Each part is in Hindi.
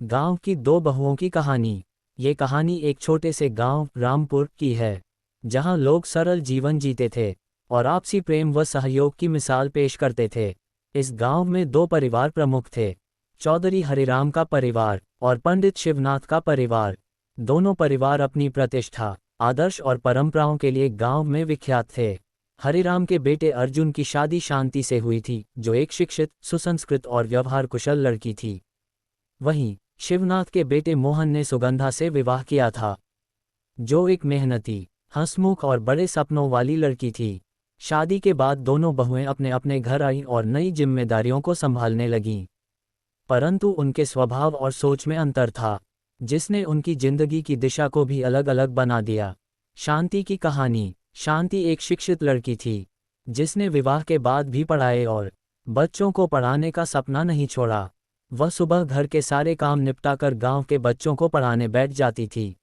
गांव की दो बहुओं की कहानी। ये कहानी एक छोटे से गांव रामपुर की है, जहां लोग सरल जीवन जीते थे और आपसी प्रेम व सहयोग की मिसाल पेश करते थे। इस गांव में दो परिवार प्रमुख थे, चौधरी हरिराम का परिवार और पंडित शिवनाथ का परिवार। दोनों परिवार अपनी प्रतिष्ठा, आदर्श और परंपराओं के लिए गांव में विख्यात थे। हरिराम के बेटे अर्जुन की शादी शांति से हुई थी, जो एक शिक्षित, सुसंस्कृत और व्यवहार कुशल लड़की थी। वहीं शिवनाथ के बेटे मोहन ने सुगंधा से विवाह किया था, जो एक मेहनती, हंसमुख और बड़े सपनों वाली लड़की थी। शादी के बाद दोनों बहुएं अपने अपने घर आईं और नई जिम्मेदारियों को संभालने लगीं। परंतु उनके स्वभाव और सोच में अंतर था, जिसने उनकी जिंदगी की दिशा को भी अलग अलग बना दिया। शांति की कहानी। शांति एक शिक्षित लड़की थी, जिसने विवाह के बाद भी पढ़ाई और बच्चों को पढ़ाने का सपना नहीं छोड़ा। वह सुबह घर के सारे काम निपटाकर गांव के बच्चों को पढ़ाने बैठ जाती थी।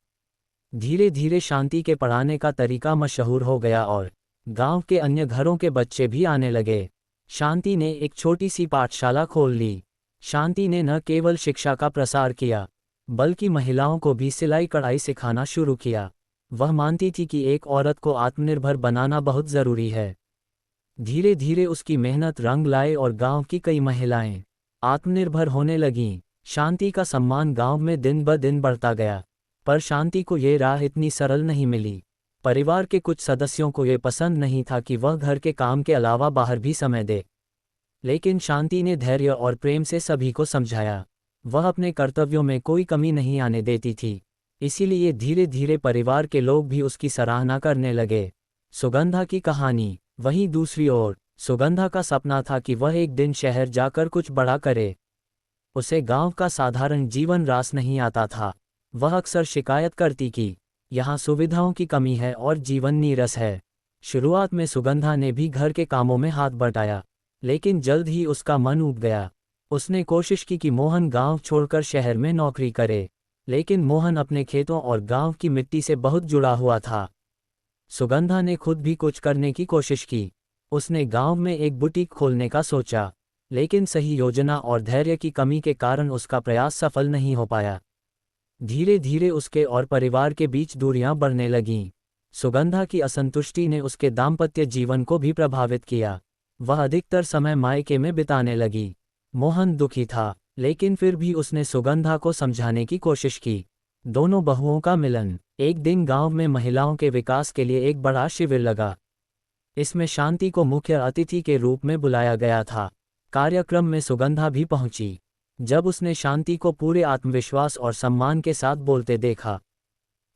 धीरे धीरे शांति के पढ़ाने का तरीका मशहूर हो गया और गांव के अन्य घरों के बच्चे भी आने लगे। शांति ने एक छोटी सी पाठशाला खोल ली। शांति ने न केवल शिक्षा का प्रसार किया, बल्कि महिलाओं को भी सिलाई कढ़ाई सिखाना शुरू किया। वह मानती थी कि एक औरत को आत्मनिर्भर बनाना बहुत ज़रूरी है। धीरे धीरे उसकी मेहनत रंग लाए और गांव की कई महिलाएं आत्मनिर्भर होने लगीं। शांति का सम्मान गांव में दिन ब दिन बढ़ता गया, पर शांति को ये राह इतनी सरल नहीं मिली। परिवार के कुछ सदस्यों को ये पसंद नहीं था कि वह घर के काम के अलावा बाहर भी समय दे, लेकिन शांति ने धैर्य और प्रेम से सभी को समझाया। वह अपने कर्तव्यों में कोई कमी नहीं आने देती थी, इसीलिए धीरे धीरे परिवार के लोग भी उसकी सराहना करने लगे। सुगंधा की कहानी। वहीं दूसरी ओर सुगंधा का सपना था कि वह एक दिन शहर जाकर कुछ बड़ा करे। उसे गांव का साधारण जीवन रास नहीं आता था। वह अक्सर शिकायत करती कि यहाँ सुविधाओं की कमी है और जीवन नीरस है। शुरुआत में सुगंधा ने भी घर के कामों में हाथ बटाया, लेकिन जल्द ही उसका मन ऊब गया। उसने कोशिश की कि मोहन गांव छोड़कर शहर में नौकरी करे, लेकिन मोहन अपने खेतों और गांव की मिट्टी से बहुत जुड़ा हुआ था। सुगंधा ने खुद भी कुछ करने की कोशिश की। उसने गांव में एक बुटीक खोलने का सोचा, लेकिन सही योजना और धैर्य की कमी के कारण उसका प्रयास सफल नहीं हो पाया। धीरे धीरे उसके और परिवार के बीच दूरियां बढ़ने लगीं। सुगंधा की असंतुष्टि ने उसके दाम्पत्य जीवन को भी प्रभावित किया। वह अधिकतर समय मायके में बिताने लगी। मोहन दुखी था, लेकिन फिर भी उसने सुगंधा को समझाने की कोशिश की। दोनों बहुओं का मिलन। एक दिन गांव में महिलाओं के विकास के लिए एक बड़ा शिविर लगा। इसमें शांति को मुख्य अतिथि के रूप में बुलाया गया था। कार्यक्रम में सुगंधा भी पहुंची। जब उसने शांति को पूरे आत्मविश्वास और सम्मान के साथ बोलते देखा,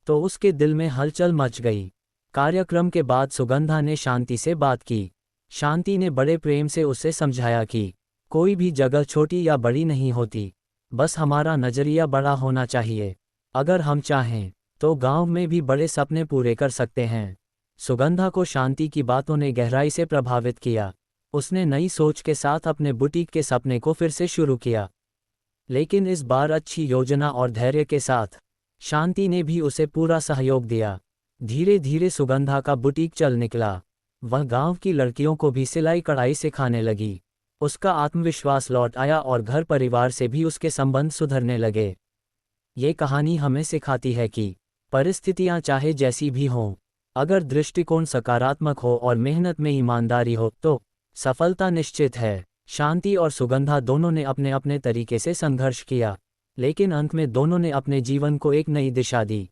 तो उसके दिल में हलचल मच गई। कार्यक्रम के बाद सुगंधा ने शांति से बात की। शांति ने बड़े प्रेम से उसे समझाया कि कोई भी जगह छोटी या बड़ी नहीं होती, बस हमारा नजरिया बड़ा होना चाहिए। अगर हम चाहें तो गांव में भी बड़े सपने पूरे कर सकते हैं। सुगंधा को शांति की बातों ने गहराई से प्रभावित किया। उसने नई सोच के साथ अपने बुटीक के सपने को फिर से शुरू किया, लेकिन इस बार अच्छी योजना और धैर्य के साथ। शांति ने भी उसे पूरा सहयोग दिया। धीरे धीरे सुगंधा का बुटीक चल निकला। वह गांव की लड़कियों को भी सिलाई कढ़ाई सिखाने लगी। उसका आत्मविश्वास लौट आया और घर परिवार से भी उसके संबंध सुधरने लगे। ये कहानी हमें सिखाती है कि परिस्थितियां चाहे जैसी भी हों, अगर दृष्टिकोण सकारात्मक हो और मेहनत में ईमानदारी हो तो सफलता निश्चित है। शांति और सुगंधा दोनों ने अपने अपने तरीके से संघर्ष किया, लेकिन अंत में दोनों ने अपने जीवन को एक नई दिशा दी।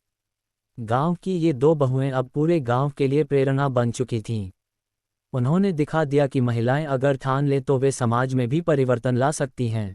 गांव की ये दो बहुएं अब पूरे गांव के लिए प्रेरणा बन चुकी थीं। उन्होंने दिखा दिया कि महिलाएं अगर ठान ले तो वे समाज में भी परिवर्तन ला सकती हैं।